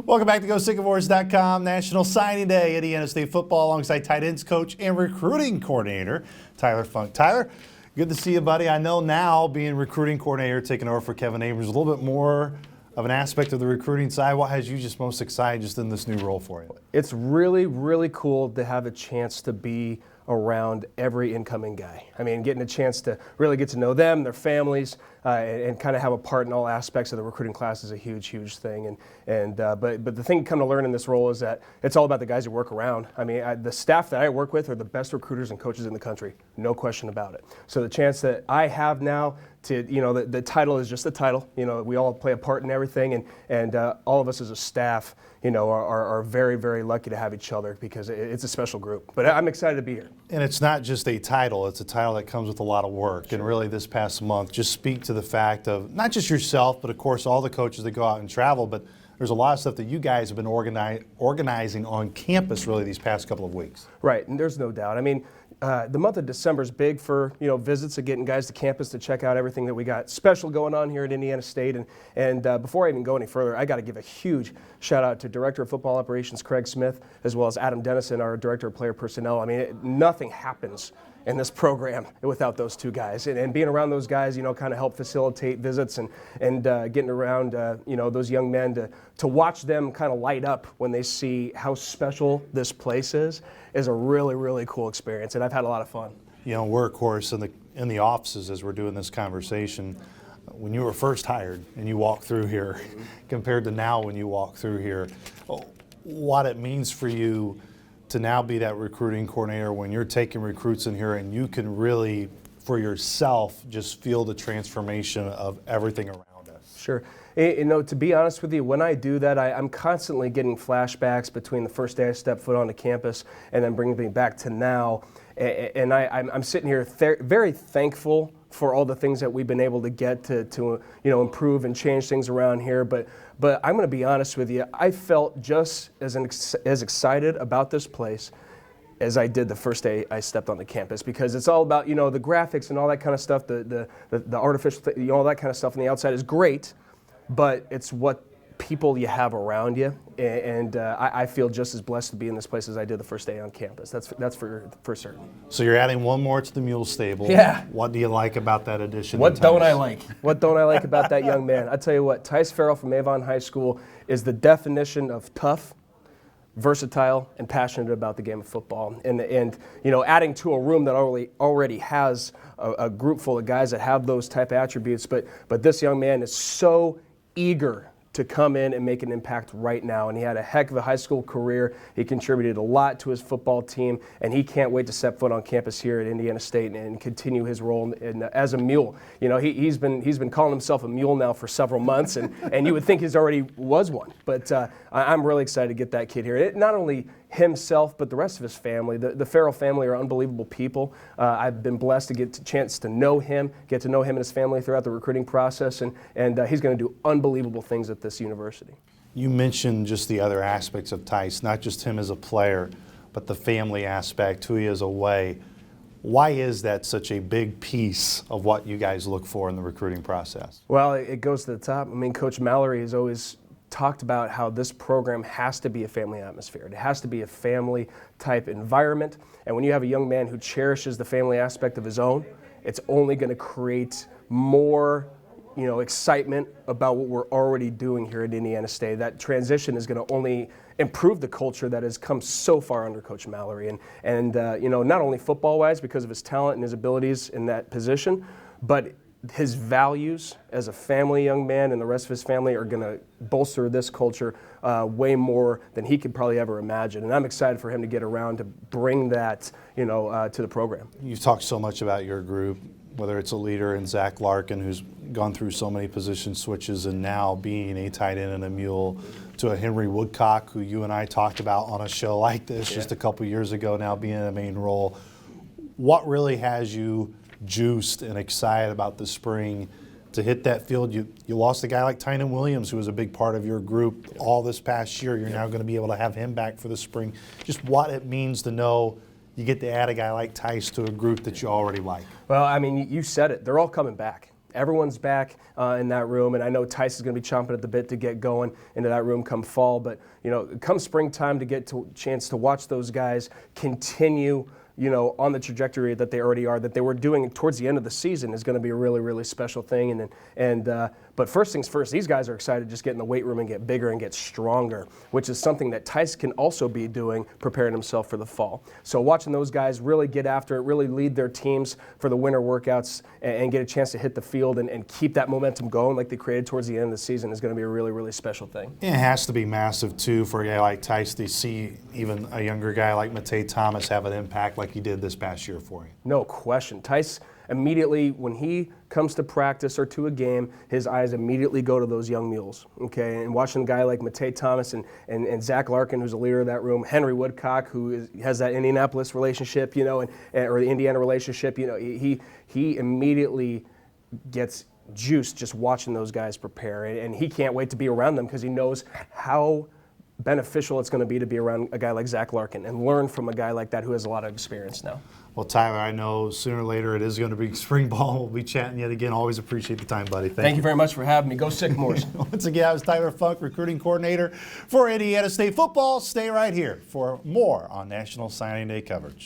Welcome back to GoSycamores.com. National Signing Day, Indiana State football, alongside tight ends coach and recruiting coordinator Tyler Funk. Tyler, good to see you, buddy. I know now, being recruiting coordinator, taking over for Kevin Abrams, a little bit more of an aspect of the recruiting side. What has you just most excited just in this new role for you? It's really, really cool to have a chance to be around every incoming guy. I mean, getting a chance to really get to know them, their families, and kind of have a part in all aspects of the recruiting class is a huge, huge thing. But the thing you come to learn in this role is that it's all about the guys you work around. I mean, the staff that I work with are the best recruiters and coaches in the country, no question about it. So the chance that I have now to, the title is just the title. We all play a part in everything, and all of us as a staff, are very, very lucky to have each other because it's a special group. But I'm excited to be here. And it's not just a title, it's a title that comes with a lot of work. Sure. And really this past month, just speak to the fact of not just yourself, but of course all the coaches that go out and travel, but there's a lot of stuff that you guys have been organizing on campus really these past couple of weeks. Right, and there's no doubt. I mean, the month of December is big for visits and getting guys to campus to check out everything that we got special going on here at Indiana State. And before I even go any further, I got to give a huge shout out to Director of Football Operations Craig Smith, as well as Adam Dennison, our Director of Player Personnel. I mean, nothing happens in this program without those two guys. And being around those guys, kind of help facilitate visits and getting around, those young men to watch them kind of light up when they see how special this place is a really, really cool experience. And I've had a lot of fun. We're, of course, in the offices as we're doing this conversation. When you were first hired and you walk through here, compared to now when you walk through here, what it means for you to now be that recruiting coordinator when you're taking recruits in here and you can really, for yourself, just feel the transformation of everything around us. Sure. To be honest with you, when I do that, I'm constantly getting flashbacks between the first day I stepped foot onto campus and then bringing me back to now. And I'm sitting here very thankful for all the things that we've been able to get to improve and change things around here. But I'm going to be honest with you, I felt just as excited about this place as I did the first day I stepped on the campus, because it's all about, the graphics and all that kind of stuff, the artificial, all that kind of stuff on the outside is great, but it's what people you have around you, and I feel just as blessed to be in this place as I did the first day on campus. That's for certain. So you're adding one more to the mule stable. Yeah. What do you like about that addition? What don't I like? What don't I like about that young man? I tell you what, Theis Farrell from Avon High School is the definition of tough, versatile, and passionate about the game of football. And adding to a room that already has a group full of guys that have those type of attributes. But this young man is so eager to come in and make an impact right now. And he had a heck of a high school career. He contributed a lot to his football team, and he can't wait to step foot on campus here at Indiana State and continue his role as a mule. He's been calling himself a mule now for several months, and you would think he's already was one. But I'm really excited to get that kid here. Not only himself, but the rest of his family. The Farrell family are unbelievable people. I've been blessed to get a chance to know him, get to know him and his family throughout the recruiting process, and he's going to do unbelievable things at this university. You mentioned just the other aspects of Theis, not just him as a player, but the family aspect, who he is away. Why is that such a big piece of what you guys look for in the recruiting process? Well, it goes to the top. I mean, Coach Mallory has always talked about how this program has to be a family atmosphere. It has to be a family type environment. And when you have a young man who cherishes the family aspect of his own, it's only going to create more, excitement about what we're already doing here at Indiana State. That transition is going to only improve the culture that has come so far under Coach Mallory. And not only football-wise because of his talent and his abilities in that position, but his values as a family young man and the rest of his family are going to bolster this culture way more than he could probably ever imagine. And I'm excited for him to get around to bring that, to the program. You've talked so much about your group, whether it's a leader in Zach Larkin, who's gone through so many position switches, and now being a tight end and a mule, to a Henry Woodcock, who you and I talked about on a show like this just a couple years ago, now being in a main role. What really has you juiced and excited about the spring to hit that field? You lost a guy like Tynan Williams, who was a big part of your group all this past year. You're now going to be able to have him back for the spring. Just what it means to know you get to add a guy like Theis to a group that you already like. Well, I mean, you said it. They're all coming back. Everyone's back in that room, and I know Theis is going to be chomping at the bit to get going into that room come fall. But come springtime, to get to chance to watch those guys continue on the trajectory that they already are, that they were doing towards the end of the season, is going to be a really, really special thing. But first things first, these guys are excited to just get in the weight room and get bigger and get stronger, which is something that Theis can also be doing, preparing himself for the fall. So watching those guys really get after it, really lead their teams for the winter workouts and get a chance to hit the field and keep that momentum going like they created towards the end of the season is going to be a really, really special thing. It has to be massive, too, for a guy like Theis to see even a younger guy like Matei Thomas have an impact like he did this past year for you. No question. Theis immediately, when he comes to practice or to a game, his eyes immediately go to those young mules, okay? And watching a guy like Matei Thomas and Zach Larkin, who's a leader of that room, Henry Woodcock, who has that Indianapolis relationship, or the Indiana relationship, he immediately gets juiced just watching those guys prepare. And he can't wait to be around them because he knows how beneficial it's going to be around a guy like Zach Larkin and learn from a guy like that who has a lot of experience now. Well, Tyler, I know sooner or later it is going to be spring ball. We'll be chatting yet again. Always appreciate the time, buddy. Thank you very much for having me. Go Sycamores. Once again, I was Tyler Funk, recruiting coordinator for Indiana State football. Stay right here for more on National Signing Day coverage.